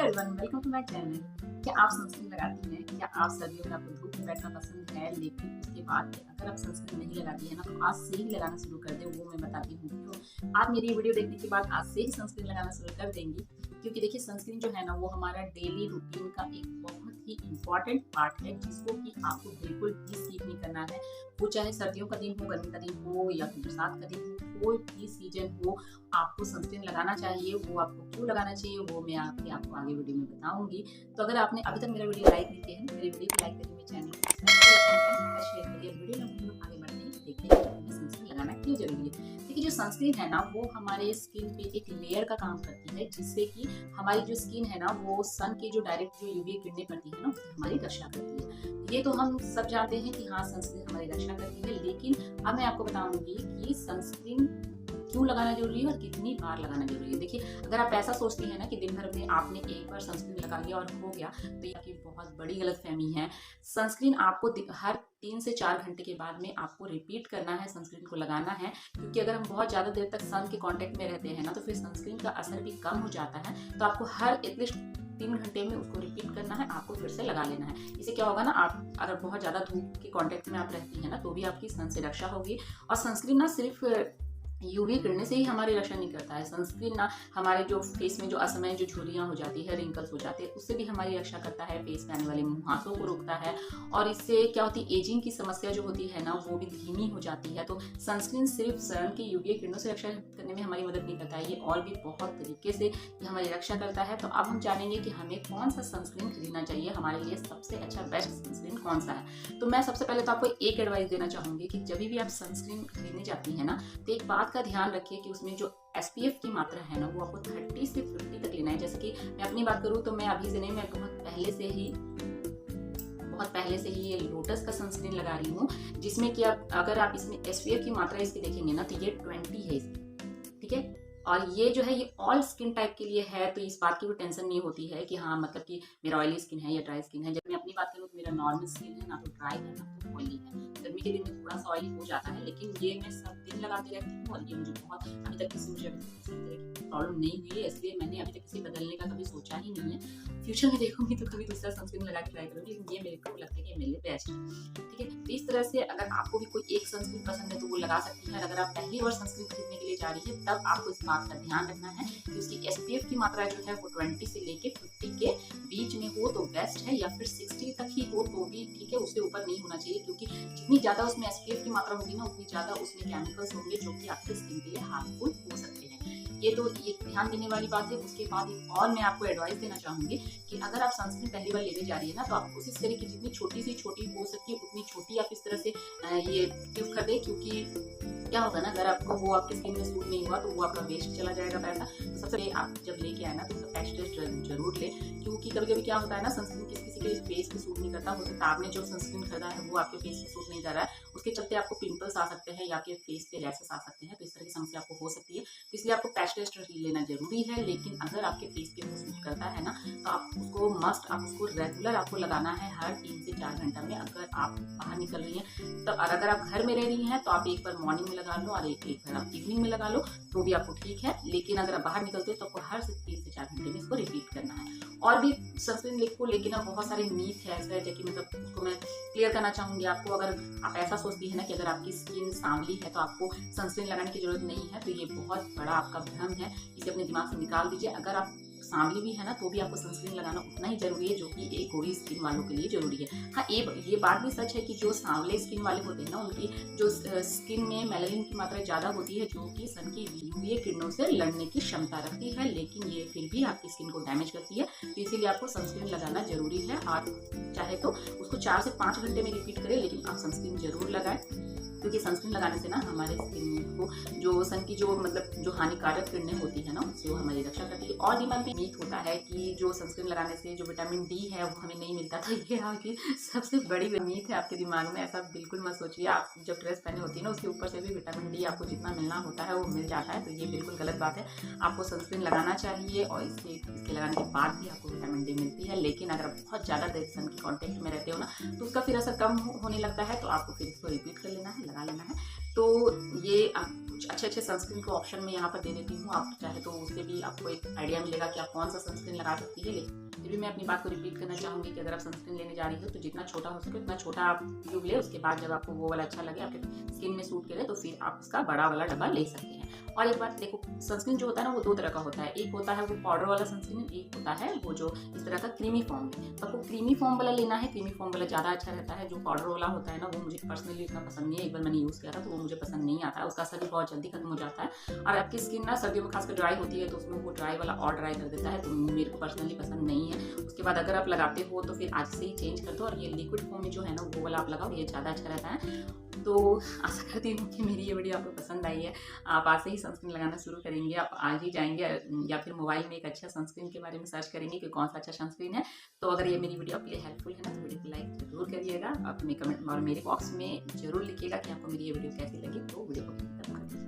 Everyone, welcome to my channel. क्या आप sunscreen लगाती हैं? क्या आप सर्दियों में आपको धूप में बैठना पसंद है, लेकिन उसके बाद भी अगर आप सनस्क्रीन नहीं लगाती है ना, तो आज से ही लगाना शुरू कर दें। वो मैं बताती हूँ क्यों। आप मेरी वीडियो देखने के बाद आज से ही सनस्क्रीन लगाना शुरू कर देंगी, क्योंकि देखिए सनस्क्रीन जो है ना, वो हमारा डेली रूटीन का एक बहुत ही इम्पॉर्टेंट पार्ट है, जिसको कि आपको बिल्कुल भी स्किप नहीं करना है। वो चाहे सर्दियों का दिन हो, गर्मी का दिन हो या फिर बरसात का दिन हो, कोई भी सीजन हो, आपको सनस्क्रीन लगाना चाहिए। वो आपको क्यों लगाना चाहिए वो मैं आपको आगे वीडियो में बताऊंगी। तो अगर आपने अभी तक मेरा वीडियो लाइक नहीं किया है, मेरे वीडियो को लाइक करिए, मेरे चैनल को सब्सक्राइब करिए, शेयर करिए। वीडियो में आगे बढ़ते हैं, देखते हैं सनस्क्रीन लगाना क्यों जरूरी है। देखिए जो सनस्क्रीन है ना, वो हमारे स्किन पे एक लेयर का काम करती है, जिससे कि हमारी जो स्किन है ना, वो सन की जो डायरेक्ट जो यूवी किरणें पड़ती है ना, उससे हमारी रक्षा करती है। ये तो हम सब जानते हैं कि हाँ, सनस्क्रीन हमारी रक्षा करती है, लेकिन अब मैं आपको बताऊंगी कि सनस्क्रीन क्यों लगाना जरूरी है और कितनी बार लगाना जरूरी है। देखिए अगर आप ऐसा सोचती हैं ना कि दिन भर में आपने एक बार सनस्क्रीन लगा लिया और हो गया, तो ये आपकी बहुत बड़ी गलतफहमी है। सनस्क्रीन आपको हर 3 से 4 घंटे के बाद में आपको रिपीट करना है, सनस्क्रीन को लगाना है। क्योंकि अगर हम बहुत ज़्यादा देर तक सन के कांटेक्ट में रहते हैं ना, तो फिर सनस्क्रीन का असर भी कम हो जाता है। तो आपको हर एटलीस्ट 3 घंटे में उसको रिपीट करना है, आपको फिर से लगा लेना है। इससे क्या होगा ना, आप अगर बहुत ज़्यादा धूप के कांटेक्ट में आप रहती हैं ना, तो भी आपकी सन से रक्षा होगी। और सनस्क्रीन ना सिर्फ यूवी किरणें से ही हमारी रक्षा नहीं करता है। सनस्क्रीन ना हमारे जो फेस में जो असमय जो झुर्रियाँ हो जाती है, रिंकल्स हो जाते हैं, उससे भी हमारी रक्षा करता है। फेस पे आने वाले मुहासों को रोकता है, और इससे क्या होती है, एजिंग की समस्या जो होती है ना, वो भी धीमी हो जाती है। तो सनस्क्रीन सिर्फ सन की यूवी किरणों से रक्षा करने में हमारी मदद नहीं करता है, ये और भी बहुत तरीके से ये हमारी रक्षा करता है। तो अब हम जानेंगे कि हमें कौन सा सनस्क्रीन खरीदना चाहिए, हमारे लिए सबसे अच्छा बेस्ट सनस्क्रीन कौन सा है। तो मैं सबसे पहले तो आपको एक एडवाइस देना चाहूँगी कि जब भी आप सनस्क्रीन खरीदने जाती हैं ना, तो एक बात का ध्यान रखिए कि उसमें जो SPF की मात्रा है ना, वो आपको 30 से 50 तक लेना है। जैसे कि मैं अपनी बात करूँ तो मैं अभी से नहीं, मैं बहुत पहले से ही ये लोटस का सनस्क्रीन लगा रही हूँ, जिसमें कि अगर आप इसमें SPF की मात्रा इसकी देखेंगे ना, तो ये 20 है इसकी, ठीक है। और ये जो है, ये ऑल स्किन टाइप के लिए है, तो इस बात की कोई टेंशन नहीं होती है कि हाँ, मतलब कि मेरा ऑयली स्किन है या ड्राई स्किन है। जब मैं अपनी बात करूँ तो मेरा नॉर्मल स्किन है, ना तो ड्राई है ना तो ऑयली है। गर्मी के दिन में थोड़ा सा ऑयली हो जाता है, लेकिन ये मैं सब दिन लगाती रहती हूँ, और ये मुझे बहुत अभी तक किसी तरह की प्रॉब्लम नहीं हुई है। इसलिए मैंने अभी तक इसे बदलने का कभी सोचा ही नहीं है। फ्यूचर में देखूंगी तो कभी दूसरा सनस्क्रीन लगा के ट्राई करूँगी, लेकिन ये मेरे को लगता है कि मेरे लिए बेस्ट है, ठीक है। तो इस तरह से अगर आपको भी कोई एक सनस्क्रीन पसंद है तो वो लगा सकती है। अगर आप पहली बार सनस्क्रीन खरीदने के लिए जा रही है, तब आपको इस बात का ध्यान रखना है कि उसकी SPF की मात्रा जो है वो 20 से लेके 50 के बीच में हो तो बेस्ट है, या फिर 60 तक ही हो तो भी ठीक है, उससे ऊपर नहीं होना चाहिए। क्योंकि जितनी ज़्यादा उसमें SPF की मात्रा होगी ना, उतनी ज़्यादा उसमें केमिकल्स होंगे जो कि आपकी स्किन के लिए हार्मफुल हो सकते हैं। ये तो ये ध्यान देने वाली बात है। उसके बाद एक और मैं आपको एडवाइस देना चाहूँगी कि अगर आप सनस्क्रीन पहली बार लेने जा रही है ना, तो आप कोशिश करें कि जितनी छोटी से छोटी हो सकती है उतनी छोटी आप इस तरह से ये यूज़ कर दें। क्योंकि क्या होगा ना, अगर आपको वो आपकी स्किन में सूट नहीं हुआ तो वो आपका वेस्ट चला जाएगा पैसा। तो सबसे पहले आप जब लेके आए ना, तो उसका पैच टेस्ट जरूर लें। क्योंकि कभी कभी क्या होता है ना, सनस्क्रीन किसी के फेस पे सूट नहीं करता। हो सकता है आपने जो सनस्क्रीन खरीदा है वो आपके फेस पे सूट नहीं कर रहा है, उसके चलते आपको पिंपल्स आ सकते हैं या आपके फेस पे रैशेस आ सकते हैं। तो इस तरह की समस्या आपको हो सकती है, तो इसलिए आपको पैच टेस्ट लेना जरूरी है। लेकिन अगर आपके फेस पे वो सूट करता है ना, तो आप उसको मस्ट आप उसको रेगुलर आपको लगाना है, हर 3 से 4 घंटा में। अगर आप बाहर निकल रही हैं तो, और अगर आप घर में रह रही हैं तो आप एक बार मॉर्निंग में लगा लो और एक बार आप इवनिंग में लगा लो, तो भी आपको ठीक है। लेकिन अगर आप बाहर निकलते हो तो आपको हर 3 से 4 घंटे में इसको रिपीट करना है। और भी सनस्क्रीन को लेकर ना बहुत सारे मीथ है ऐसा, कि मतलब उसको मैं क्लियर करना चाहूँगी आपको। अगर आप ऐसा सोचती है ना कि अगर आपकी स्किन सांवली है तो आपको सनस्क्रीन लगाने की जरूरत नहीं है, तो ये बहुत बड़ा आपका भ्रम है। इसे अपने दिमाग से निकाल दीजिए। अगर आप सांवली भी है ना, तो भी आपको सनस्क्रीन लगाना उतना ही जरूरी है जो कि एक गोरी स्किन वालों के लिए जरूरी है। हाँ, ये बात भी सच है कि जो सांवले स्किन वाले होते हैं ना, उनकी जो स्किन में मेलानिन की मात्रा ज़्यादा होती है, जो कि सन की यूवी किरणों से लड़ने की क्षमता रखती है, लेकिन ये फिर भी आपकी स्किन को डैमेज करती है। तो इसीलिए आपको सनस्क्रीन लगाना जरूरी है। आप चाहे तो उसको 4 से 5 घंटे में रिपीट करें, लेकिन आप सनस्क्रीन जरूर लगाएं। क्योंकि सनस्क्रीन लगाने से ना हमारे स्किन को जो सन की जो मतलब जो हानिकारक किरणें होती है ना, उससे वो हमारी रक्षा करती है। और दिमाग में मीथ होता है कि जो सनस्क्रीन लगाने से जो विटामिन डी है वो हमें नहीं मिलता था। ये आपकी सबसे बड़ी मीथ है आपके दिमाग में। ऐसा बिल्कुल मत सोचिए। आप जब ड्रेस पहने होती है ना, उसके ऊपर से भी विटामिन डी आपको जितना मिलना होता है वो मिल जाता है। तो ये बिल्कुल गलत बात है। आपको सनस्क्रीन लगाना चाहिए, और इसके लगाने के बाद भी आपको विटामिन डी मिलती है। लेकिन अगर आप बहुत ज़्यादा देर सन के कॉन्टेक्ट में रहते हो ना, तो उसका फिर असर कम होने लगता है। तो आपको फिर इसको रिपीट कर लेना है, लगा लेना है। तो ये कुछ अच्छे सनस्क्रीन के ऑप्शन में यहाँ पर दे देती हूँ। आप चाहे तो उससे भी आपको एक आइडिया मिलेगा कि आप कौन सा सनस्क्रीन लगा सकती है, लेकिन फिर भी मैं अपनी बात को रिपीट करना चाहूँगी कि अगर आप सनस्क्रीन लेने जा रही हो तो जितना छोटा हो सके उतना छोटा आप ट्यूब ले। उसके बाद जब आपको वो वाला अच्छा लगे, आपके स्किन में सूट करे, तो फिर आप इसका बड़ा वाला डब्बा ले सकते हैं। और एक बात देखो, सनस्क्रीन जो होता है ना वो दो तरह का होता है। एक होता है वो पाउडर वाला सनस्क्रीन, एक होता है वो जो इस तरह का क्रीमी फॉर्म में। तो आपको क्रीमी फॉर्म वाला लेना है, क्रीमी फॉर्म वाला ज़्यादा अच्छा रहता है। जो पाउडर वाला होता है ना वो मुझे पर्सनली इतना पसंद नहीं है। एक बार मैंने यूज़ किया था तो वो मुझे पसंद नहीं आता है, उसका असर भी बहुत जल्दी खत्म हो जाता है और आपकी स्किन ना सर्दियों में खासकर ड्राई होती है तो उसमें वो ड्राई वाला और ड्राई कर देता है, तो मेरे को पर्सनली पसंद नहीं है। उसके बाद अगर आप लगाते हो तो फिर आज से ही चेंज कर दो और ये लिक्विड फॉर्म में जो है ना वो वाला आप लगाओ, ये ज़्यादा अच्छा रहता है। तो आशा करती हूँ कि मेरी ये वीडियो आपको पसंद आई है। आप आज से ही सनस्क्रीन लगाना शुरू करेंगे, आप आज ही जाएंगे या फिर मोबाइल में एक अच्छा सनस्क्रीन के बारे में सर्च करेंगे कि कौन सा अच्छा सनस्क्रीन है। तो अगर ये मेरी वीडियो आपके लिए हेल्पफुल है ना तो वीडियो को लाइक जरूर करिएगा, अपने कमेंट और मेरे बॉक्स में जरूर लिखिएगा कि आपको मेरी ये वीडियो कैसी लगी। तो वीडियो को